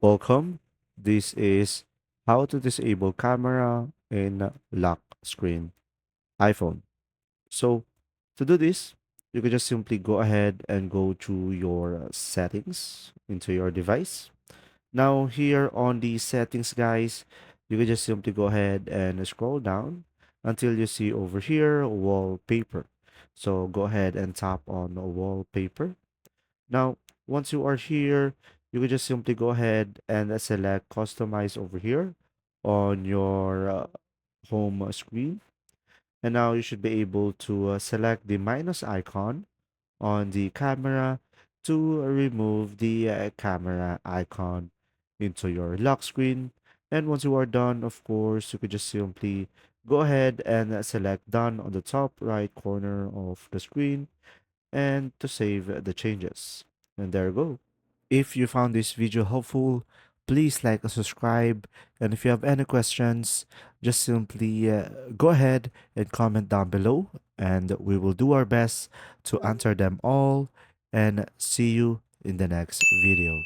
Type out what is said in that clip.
Welcome. This is how to disable camera in lock screen iPhone. So to do this, you can just simply go ahead and go to your settings into your device. Now here on the settings, guys, you can just simply go ahead and scroll down until you see over here wallpaper. So go ahead and tap on wallpaper. Now, once you are here, you can just simply go ahead and select customize over here on your home screen. And now you should be able to select the minus icon on the camera to remove the camera icon into your lock screen. And once you are done, of course, you could just simply go ahead and select done on the top right corner of the screen and to save the changes. And there you go. If you found this video helpful, please like and subscribe. And if you have any questions, just simply go ahead and comment down below, and we will do our best to answer them all. And see you in the next video.